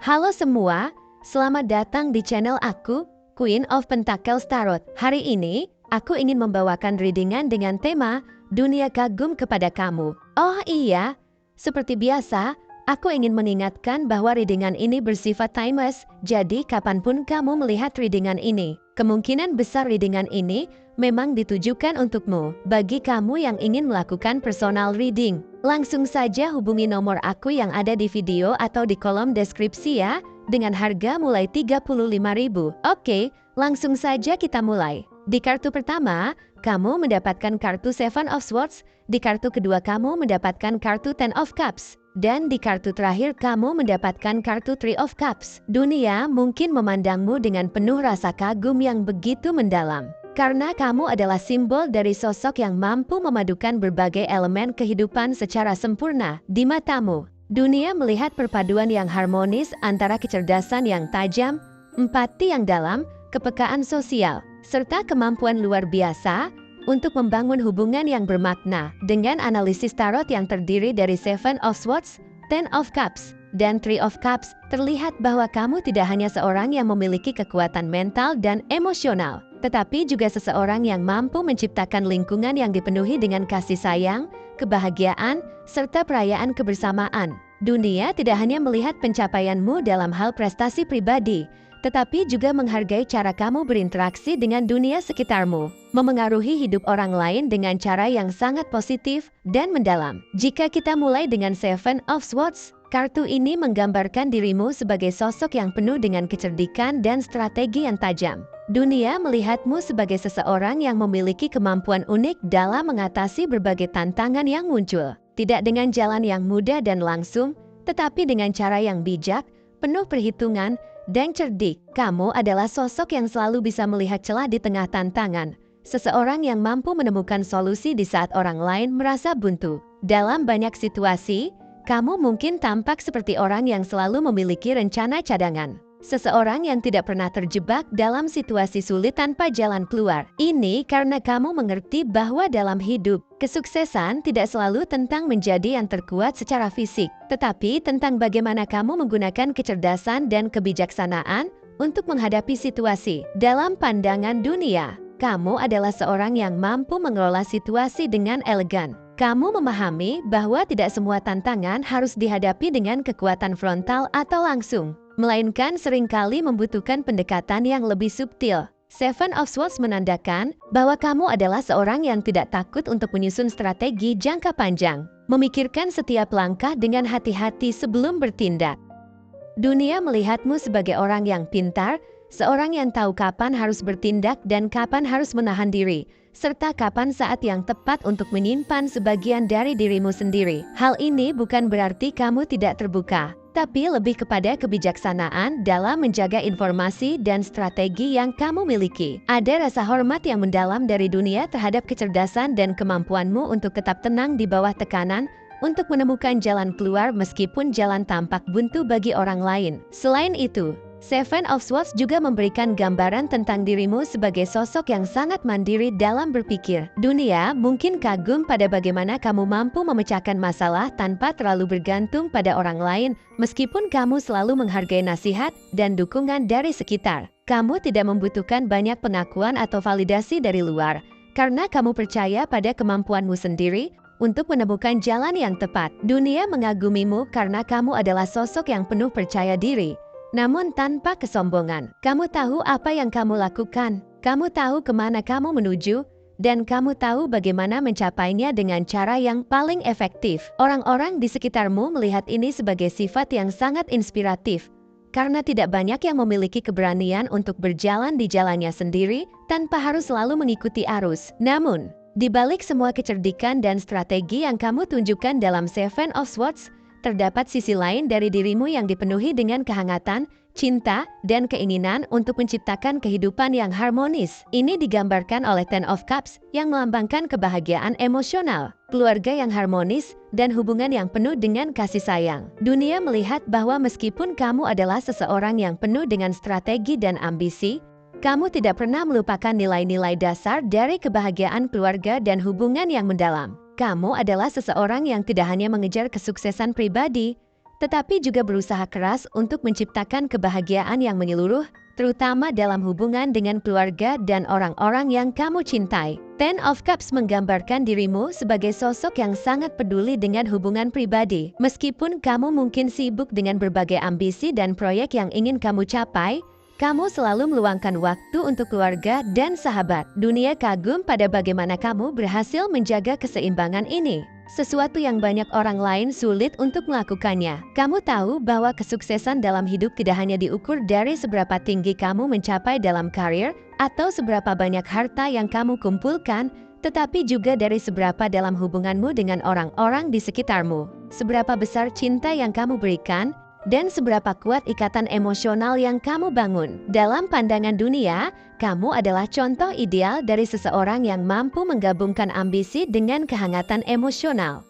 Halo semua, selamat datang di channel aku, Queen of Pentacles Tarot. Hari ini, aku ingin membawakan readingan dengan tema Dunia Kagum kepada kamu. Oh iya, seperti biasa, aku ingin mengingatkan bahwa readingan ini bersifat timeless, jadi kapanpun kamu melihat readingan ini, kemungkinan besar readingan ini memang ditujukan untukmu. Bagi kamu yang ingin melakukan personal reading, langsung saja hubungi nomor aku yang ada di video atau di kolom deskripsi ya, dengan harga mulai 35.000. Oke, langsung saja kita mulai. Di kartu pertama, kamu mendapatkan kartu Seven of Swords, di kartu kedua kamu mendapatkan kartu Ten of Cups, dan di kartu terakhir kamu mendapatkan kartu Three of Cups. Dunia mungkin memandangmu dengan penuh rasa kagum yang begitu mendalam. Karena kamu adalah simbol dari sosok yang mampu memadukan berbagai elemen kehidupan secara sempurna. Di matamu, dunia melihat perpaduan yang harmonis antara kecerdasan yang tajam, empati yang dalam, kepekaan sosial, serta kemampuan luar biasa untuk membangun hubungan yang bermakna. Dengan analisis tarot yang terdiri dari Seven of Swords, Ten of Cups, dan Three of Cups, terlihat bahwa kamu tidak hanya seorang yang memiliki kekuatan mental dan emosional, tetapi juga seseorang yang mampu menciptakan lingkungan yang dipenuhi dengan kasih sayang, kebahagiaan, serta perayaan kebersamaan. Dunia tidak hanya melihat pencapaianmu dalam hal prestasi pribadi, tetapi juga menghargai cara kamu berinteraksi dengan dunia sekitarmu, memengaruhi hidup orang lain dengan cara yang sangat positif dan mendalam. Jika kita mulai dengan Seven of Swords, kartu ini menggambarkan dirimu sebagai sosok yang penuh dengan kecerdikan dan strategi yang tajam. Dunia melihatmu sebagai seseorang yang memiliki kemampuan unik dalam mengatasi berbagai tantangan yang muncul. Tidak dengan jalan yang mudah dan langsung, tetapi dengan cara yang bijak, penuh perhitungan, dan cerdik. Kamu adalah sosok yang selalu bisa melihat celah di tengah tantangan. Seseorang yang mampu menemukan solusi di saat orang lain merasa buntu. Dalam banyak situasi, kamu mungkin tampak seperti orang yang selalu memiliki rencana cadangan. Seseorang yang tidak pernah terjebak dalam situasi sulit tanpa jalan keluar. Ini karena kamu mengerti bahwa dalam hidup, kesuksesan tidak selalu tentang menjadi yang terkuat secara fisik, tetapi tentang bagaimana kamu menggunakan kecerdasan dan kebijaksanaan untuk menghadapi situasi. Dalam pandangan dunia, kamu adalah seorang yang mampu mengelola situasi dengan elegan. Kamu memahami bahwa tidak semua tantangan harus dihadapi dengan kekuatan frontal atau langsung, melainkan seringkali membutuhkan pendekatan yang lebih subtil. Seven of Swords menandakan bahwa kamu adalah seorang yang tidak takut untuk menyusun strategi jangka panjang, memikirkan setiap langkah dengan hati-hati sebelum bertindak. Dunia melihatmu sebagai orang yang pintar, seorang yang tahu kapan harus bertindak dan kapan harus menahan diri, serta kapan saat yang tepat untuk menyimpan sebagian dari dirimu sendiri. Hal ini bukan berarti kamu tidak terbuka, tapi lebih kepada kebijaksanaan dalam menjaga informasi dan strategi yang kamu miliki. Ada rasa hormat yang mendalam dari dunia terhadap kecerdasan dan kemampuanmu untuk tetap tenang di bawah tekanan, untuk menemukan jalan keluar meskipun jalan tampak buntu bagi orang lain. Selain itu, Seven of Swords juga memberikan gambaran tentang dirimu sebagai sosok yang sangat mandiri dalam berpikir. Dunia mungkin kagum pada bagaimana kamu mampu memecahkan masalah tanpa terlalu bergantung pada orang lain, meskipun kamu selalu menghargai nasihat dan dukungan dari sekitar. Kamu tidak membutuhkan banyak pengakuan atau validasi dari luar, karena kamu percaya pada kemampuanmu sendiri untuk menemukan jalan yang tepat. Dunia mengagumimu karena kamu adalah sosok yang penuh percaya diri, namun tanpa kesombongan. Kamu tahu apa yang kamu lakukan, kamu tahu kemana kamu menuju, dan kamu tahu bagaimana mencapainya dengan cara yang paling efektif. Orang-orang di sekitarmu melihat ini sebagai sifat yang sangat inspiratif, karena tidak banyak yang memiliki keberanian untuk berjalan di jalannya sendiri tanpa harus selalu mengikuti arus. Namun, di balik semua kecerdikan dan strategi yang kamu tunjukkan dalam Seven of Swords, terdapat sisi lain dari dirimu yang dipenuhi dengan kehangatan, cinta, dan keinginan untuk menciptakan kehidupan yang harmonis. Ini digambarkan oleh Ten of Cups yang melambangkan kebahagiaan emosional, keluarga yang harmonis, dan hubungan yang penuh dengan kasih sayang. Dunia melihat bahwa meskipun kamu adalah seseorang yang penuh dengan strategi dan ambisi, kamu tidak pernah melupakan nilai-nilai dasar dari kebahagiaan keluarga dan hubungan yang mendalam. Kamu adalah seseorang yang tidak hanya mengejar kesuksesan pribadi, tetapi juga berusaha keras untuk menciptakan kebahagiaan yang menyeluruh, terutama dalam hubungan dengan keluarga dan orang-orang yang kamu cintai. Ten of Cups menggambarkan dirimu sebagai sosok yang sangat peduli dengan hubungan pribadi. Meskipun kamu mungkin sibuk dengan berbagai ambisi dan proyek yang ingin kamu capai, kamu selalu meluangkan waktu untuk keluarga dan sahabat. Dunia kagum pada bagaimana kamu berhasil menjaga keseimbangan ini. Sesuatu yang banyak orang lain sulit untuk melakukannya. Kamu tahu bahwa kesuksesan dalam hidup tidak hanya diukur dari seberapa tinggi kamu mencapai dalam karir atau seberapa banyak harta yang kamu kumpulkan, tetapi juga dari seberapa dalam hubunganmu dengan orang-orang di sekitarmu. Seberapa besar cinta yang kamu berikan, dan seberapa kuat ikatan emosional yang kamu bangun. Dalam pandangan dunia, kamu adalah contoh ideal dari seseorang yang mampu menggabungkan ambisi dengan kehangatan emosional.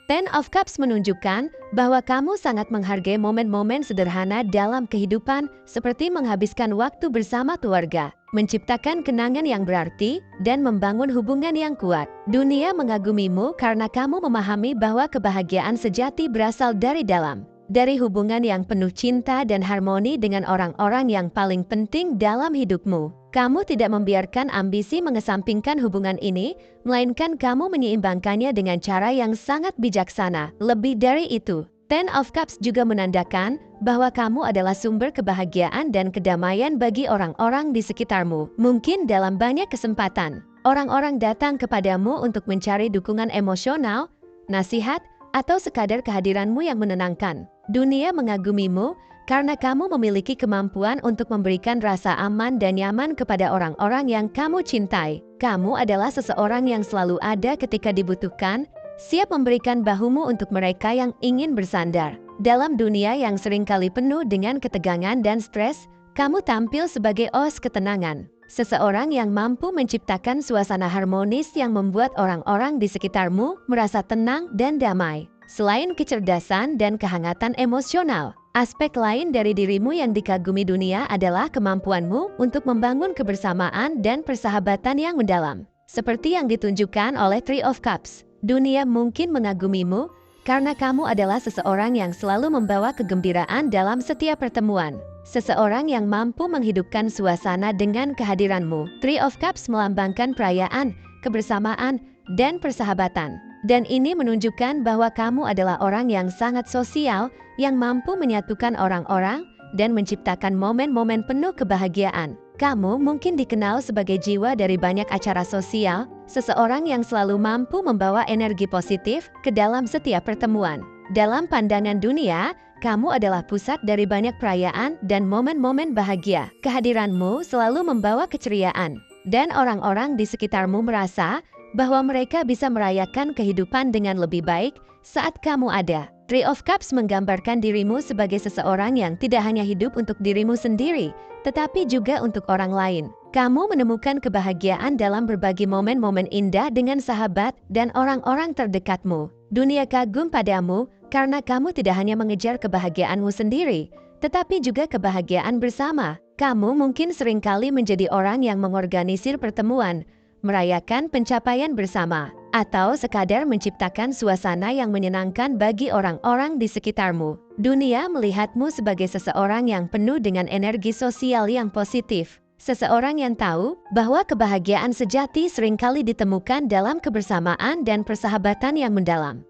Ten of Cups menunjukkan bahwa kamu sangat menghargai momen-momen sederhana dalam kehidupan, seperti menghabiskan waktu bersama keluarga, menciptakan kenangan yang berarti, dan membangun hubungan yang kuat. Dunia mengagumimu karena kamu memahami bahwa kebahagiaan sejati berasal dari dalam. Dari hubungan yang penuh cinta dan harmoni dengan orang-orang yang paling penting dalam hidupmu. Kamu tidak membiarkan ambisi mengesampingkan hubungan ini, melainkan kamu menyeimbangkannya dengan cara yang sangat bijaksana. Lebih dari itu, Ten of Cups juga menandakan bahwa kamu adalah sumber kebahagiaan dan kedamaian bagi orang-orang di sekitarmu. Mungkin dalam banyak kesempatan, orang-orang datang kepadamu untuk mencari dukungan emosional, nasihat, atau sekadar kehadiranmu yang menenangkan. Dunia mengagumimu karena kamu memiliki kemampuan untuk memberikan rasa aman dan nyaman kepada orang-orang yang kamu cintai. Kamu adalah seseorang yang selalu ada ketika dibutuhkan, siap memberikan bahumu untuk mereka yang ingin bersandar. Dalam dunia yang seringkali penuh dengan ketegangan dan stres, kamu tampil sebagai os ketenangan. Seseorang yang mampu menciptakan suasana harmonis yang membuat orang-orang di sekitarmu merasa tenang dan damai. Selain kecerdasan dan kehangatan emosional, aspek lain dari dirimu yang dikagumi dunia adalah kemampuanmu untuk membangun kebersamaan dan persahabatan yang mendalam. Seperti yang ditunjukkan oleh Three of Cups, dunia mungkin mengagumimu karena kamu adalah seseorang yang selalu membawa kegembiraan dalam setiap pertemuan. Seseorang yang mampu menghidupkan suasana dengan kehadiranmu. Three of Cups melambangkan perayaan, kebersamaan, dan persahabatan. Dan ini menunjukkan bahwa kamu adalah orang yang sangat sosial, yang mampu menyatukan orang-orang, dan menciptakan momen-momen penuh kebahagiaan. Kamu mungkin dikenal sebagai jiwa dari banyak acara sosial, seseorang yang selalu mampu membawa energi positif ke dalam setiap pertemuan. Dalam pandangan dunia, kamu adalah pusat dari banyak perayaan dan momen-momen bahagia. Kehadiranmu selalu membawa keceriaan, dan orang-orang di sekitarmu merasa bahwa mereka bisa merayakan kehidupan dengan lebih baik saat kamu ada. Three of Cups menggambarkan dirimu sebagai seseorang yang tidak hanya hidup untuk dirimu sendiri, tetapi juga untuk orang lain. Kamu menemukan kebahagiaan dalam berbagi momen-momen indah dengan sahabat dan orang-orang terdekatmu. Dunia kagum padamu karena kamu tidak hanya mengejar kebahagiaanmu sendiri, tetapi juga kebahagiaan bersama. Kamu mungkin seringkali menjadi orang yang mengorganisir pertemuan, merayakan pencapaian bersama, atau sekadar menciptakan suasana yang menyenangkan bagi orang-orang di sekitarmu. Dunia melihatmu sebagai seseorang yang penuh dengan energi sosial yang positif. Seseorang yang tahu bahwa kebahagiaan sejati seringkali ditemukan dalam kebersamaan dan persahabatan yang mendalam.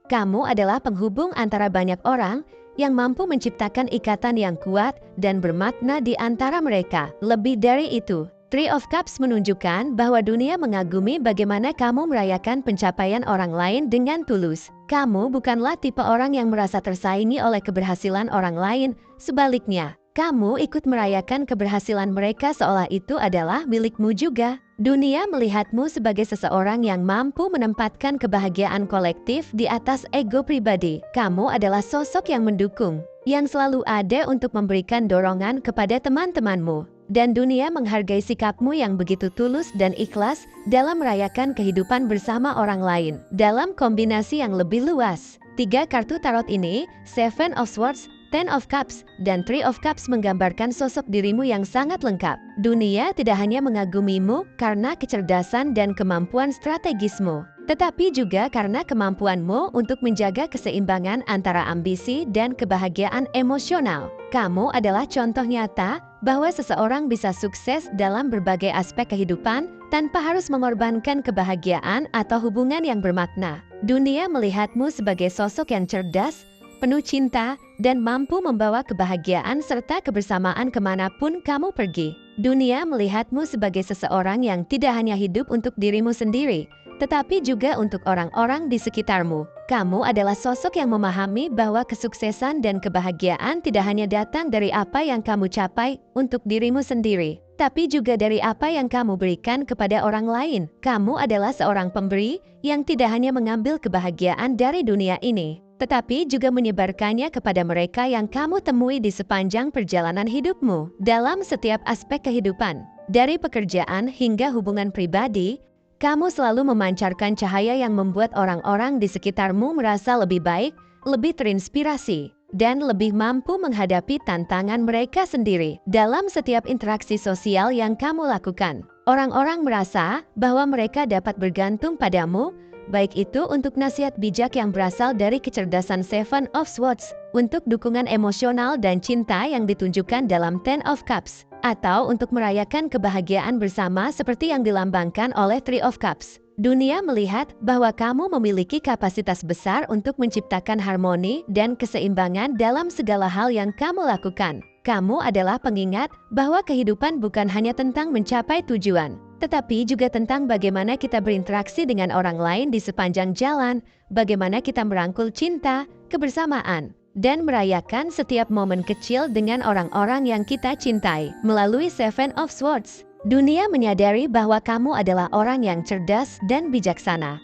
Kamu adalah penghubung antara banyak orang yang mampu menciptakan ikatan yang kuat dan bermakna di antara mereka. Lebih dari itu, Three of Cups menunjukkan bahwa dunia mengagumi bagaimana kamu merayakan pencapaian orang lain dengan tulus. Kamu bukanlah tipe orang yang merasa tersaingi oleh keberhasilan orang lain, sebaliknya, kamu ikut merayakan keberhasilan mereka seolah itu adalah milikmu juga. Dunia melihatmu sebagai seseorang yang mampu menempatkan kebahagiaan kolektif di atas ego pribadi. Kamu adalah sosok yang mendukung, yang selalu ada untuk memberikan dorongan kepada teman-temanmu. Dan dunia menghargai sikapmu yang begitu tulus dan ikhlas dalam merayakan kehidupan bersama orang lain. Dalam kombinasi yang lebih luas, 3 kartu tarot ini, Seven of Swords, Ten of Cups, dan Three of Cups menggambarkan sosok dirimu yang sangat lengkap. Dunia tidak hanya mengagumimu karena kecerdasan dan kemampuan strategismu, tetapi juga karena kemampuanmu untuk menjaga keseimbangan antara ambisi dan kebahagiaan emosional. Kamu adalah contoh nyata bahwa seseorang bisa sukses dalam berbagai aspek kehidupan tanpa harus mengorbankan kebahagiaan atau hubungan yang bermakna. Dunia melihatmu sebagai sosok yang cerdas, penuh cinta, dan mampu membawa kebahagiaan serta kebersamaan kemanapun kamu pergi. Dunia melihatmu sebagai seseorang yang tidak hanya hidup untuk dirimu sendiri, tetapi juga untuk orang-orang di sekitarmu. Kamu adalah sosok yang memahami bahwa kesuksesan dan kebahagiaan tidak hanya datang dari apa yang kamu capai untuk dirimu sendiri, tapi juga dari apa yang kamu berikan kepada orang lain. Kamu adalah seorang pemberi yang tidak hanya mengambil kebahagiaan dari dunia ini, tetapi juga menyebarkannya kepada mereka yang kamu temui di sepanjang perjalanan hidupmu. Dalam setiap aspek kehidupan, dari pekerjaan hingga hubungan pribadi, kamu selalu memancarkan cahaya yang membuat orang-orang di sekitarmu merasa lebih baik, lebih terinspirasi, dan lebih mampu menghadapi tantangan mereka sendiri. Dalam setiap interaksi sosial yang kamu lakukan, orang-orang merasa bahwa mereka dapat bergantung padamu, baik itu untuk nasihat bijak yang berasal dari kecerdasan Seven of Swords, untuk dukungan emosional dan cinta yang ditunjukkan dalam Ten of Cups, atau untuk merayakan kebahagiaan bersama seperti yang dilambangkan oleh Three of Cups. Dunia melihat bahwa kamu memiliki kapasitas besar untuk menciptakan harmoni dan keseimbangan dalam segala hal yang kamu lakukan. Kamu adalah pengingat bahwa kehidupan bukan hanya tentang mencapai tujuan, tetapi juga tentang bagaimana kita berinteraksi dengan orang lain di sepanjang jalan, bagaimana kita merangkul cinta, kebersamaan, dan merayakan setiap momen kecil dengan orang-orang yang kita cintai. Melalui Seven of Swords, dunia menyadari bahwa kamu adalah orang yang cerdas dan bijaksana.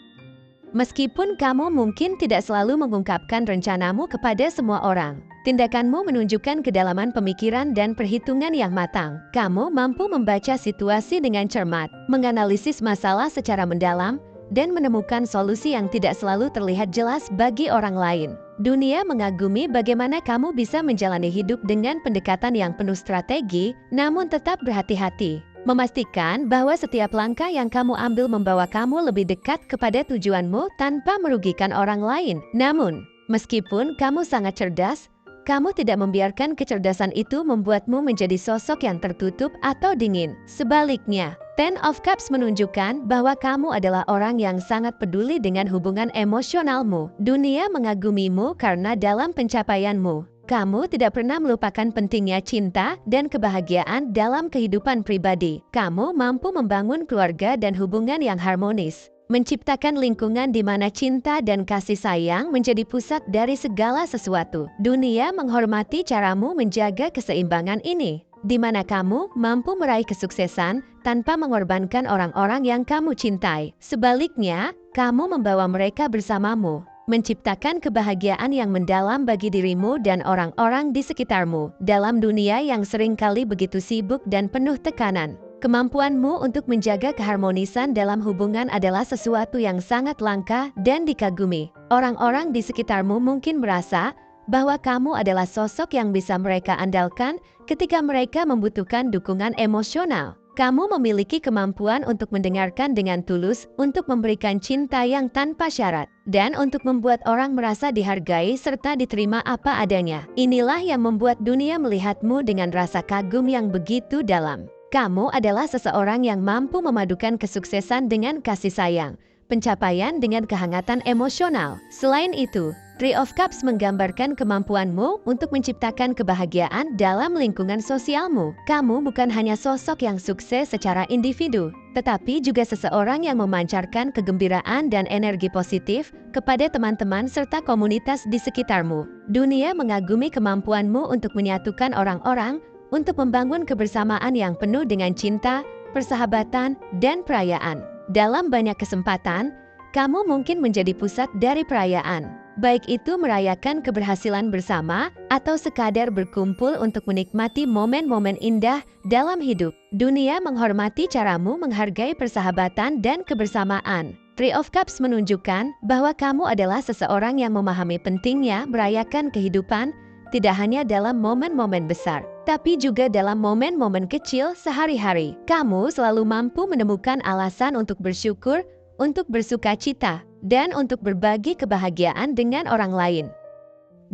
Meskipun kamu mungkin tidak selalu mengungkapkan rencanamu kepada semua orang, tindakanmu menunjukkan kedalaman pemikiran dan perhitungan yang matang. Kamu mampu membaca situasi dengan cermat, menganalisis masalah secara mendalam, dan menemukan solusi yang tidak selalu terlihat jelas bagi orang lain. Dunia mengagumi bagaimana kamu bisa menjalani hidup dengan pendekatan yang penuh strategi, namun tetap berhati-hati, memastikan bahwa setiap langkah yang kamu ambil membawa kamu lebih dekat kepada tujuanmu tanpa merugikan orang lain. Namun, meskipun kamu sangat cerdas, kamu tidak membiarkan kecerdasan itu membuatmu menjadi sosok yang tertutup atau dingin. Sebaliknya, Ten of Cups menunjukkan bahwa kamu adalah orang yang sangat peduli dengan hubungan emosionalmu. Dunia mengagumimu karena dalam pencapaianmu, kamu tidak pernah melupakan pentingnya cinta dan kebahagiaan dalam kehidupan pribadi. Kamu mampu membangun keluarga dan hubungan yang harmonis, menciptakan lingkungan di mana cinta dan kasih sayang menjadi pusat dari segala sesuatu. Dunia menghormati caramu menjaga keseimbangan ini, di mana kamu mampu meraih kesuksesan tanpa mengorbankan orang-orang yang kamu cintai. Sebaliknya, kamu membawa mereka bersamamu, menciptakan kebahagiaan yang mendalam bagi dirimu dan orang-orang di sekitarmu. Dalam dunia yang seringkali begitu sibuk dan penuh tekanan, kemampuanmu untuk menjaga keharmonisan dalam hubungan adalah sesuatu yang sangat langka dan dikagumi. Orang-orang di sekitarmu mungkin merasa bahwa kamu adalah sosok yang bisa mereka andalkan ketika mereka membutuhkan dukungan emosional. Kamu memiliki kemampuan untuk mendengarkan dengan tulus, untuk memberikan cinta yang tanpa syarat, dan untuk membuat orang merasa dihargai serta diterima apa adanya. Inilah yang membuat dunia melihatmu dengan rasa kagum yang begitu dalam. Kamu adalah seseorang yang mampu memadukan kesuksesan dengan kasih sayang, pencapaian dengan kehangatan emosional. Selain itu, Three of Cups menggambarkan kemampuanmu untuk menciptakan kebahagiaan dalam lingkungan sosialmu. Kamu bukan hanya sosok yang sukses secara individu, tetapi juga seseorang yang memancarkan kegembiraan dan energi positif kepada teman-teman serta komunitas di sekitarmu. Dunia mengagumi kemampuanmu untuk menyatukan orang-orang, untuk membangun kebersamaan yang penuh dengan cinta, persahabatan, dan perayaan. Dalam banyak kesempatan, kamu mungkin menjadi pusat dari perayaan, baik itu merayakan keberhasilan bersama atau sekadar berkumpul untuk menikmati momen-momen indah dalam hidup. Dunia menghormati caramu menghargai persahabatan dan kebersamaan. Three of Cups menunjukkan bahwa kamu adalah seseorang yang memahami pentingnya merayakan kehidupan, tidak hanya dalam momen-momen besar, tapi juga dalam momen-momen kecil sehari-hari. Kamu selalu mampu menemukan alasan untuk bersyukur, untuk bersuka cita, dan untuk berbagi kebahagiaan dengan orang lain.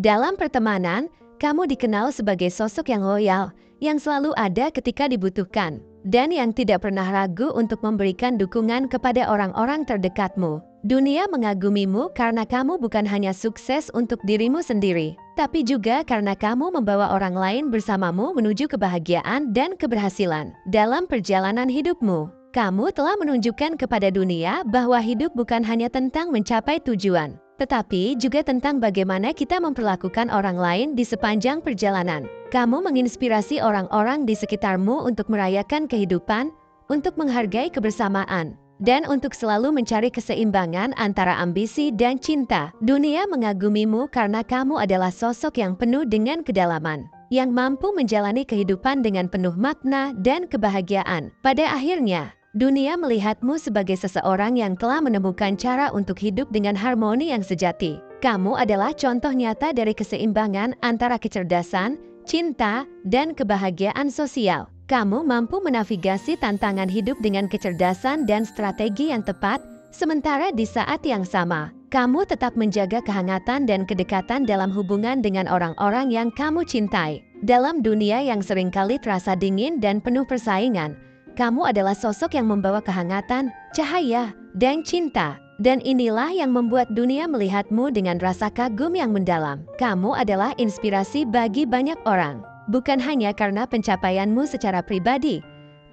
Dalam pertemanan, kamu dikenal sebagai sosok yang loyal, yang selalu ada ketika dibutuhkan, dan yang tidak pernah ragu untuk memberikan dukungan kepada orang-orang terdekatmu. Dunia mengagumimu karena kamu bukan hanya sukses untuk dirimu sendiri, tapi juga karena kamu membawa orang lain bersamamu menuju kebahagiaan dan keberhasilan dalam perjalanan hidupmu. Kamu telah menunjukkan kepada dunia bahwa hidup bukan hanya tentang mencapai tujuan, tetapi juga tentang bagaimana kita memperlakukan orang lain di sepanjang perjalanan. Kamu menginspirasi orang-orang di sekitarmu untuk merayakan kehidupan, untuk menghargai kebersamaan, dan untuk selalu mencari keseimbangan antara ambisi dan cinta. Dunia mengagumimu karena kamu adalah sosok yang penuh dengan kedalaman, yang mampu menjalani kehidupan dengan penuh makna dan kebahagiaan. Pada akhirnya, dunia melihatmu sebagai seseorang yang telah menemukan cara untuk hidup dengan harmoni yang sejati. Kamu adalah contoh nyata dari keseimbangan antara kecerdasan, cinta, dan kebahagiaan sosial. Kamu mampu menavigasi tantangan hidup dengan kecerdasan dan strategi yang tepat, sementara di saat yang sama, kamu tetap menjaga kehangatan dan kedekatan dalam hubungan dengan orang-orang yang kamu cintai. Dalam dunia yang seringkali terasa dingin dan penuh persaingan, kamu adalah sosok yang membawa kehangatan, cahaya, dan cinta. Dan inilah yang membuat dunia melihatmu dengan rasa kagum yang mendalam. Kamu adalah inspirasi bagi banyak orang, bukan hanya karena pencapaianmu secara pribadi,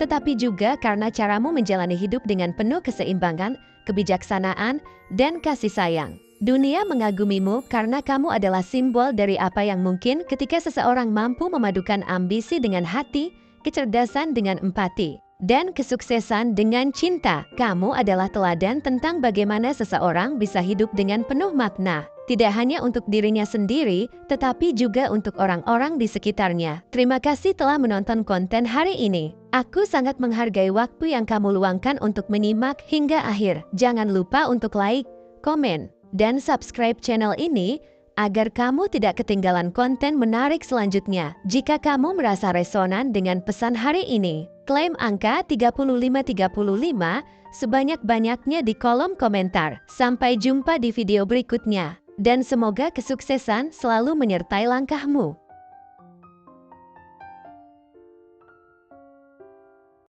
tetapi juga karena caramu menjalani hidup dengan penuh keseimbangan, kebijaksanaan, dan kasih sayang. Dunia mengagumimu karena kamu adalah simbol dari apa yang mungkin ketika seseorang mampu memadukan ambisi dengan hati, kecerdasan dengan empati, dan kesuksesan dengan cinta. Kamu adalah teladan tentang bagaimana seseorang bisa hidup dengan penuh makna, tidak hanya untuk dirinya sendiri, tetapi juga untuk orang-orang di sekitarnya. Terima kasih telah menonton konten hari ini. Aku sangat menghargai waktu yang kamu luangkan untuk menyimak hingga akhir. Jangan lupa untuk like, komen, dan subscribe channel ini, agar kamu tidak ketinggalan konten menarik selanjutnya. Jika kamu merasa resonan dengan pesan hari ini, klaim angka 3535 sebanyak-banyaknya di kolom komentar. Sampai jumpa di video berikutnya, dan semoga kesuksesan selalu menyertai langkahmu.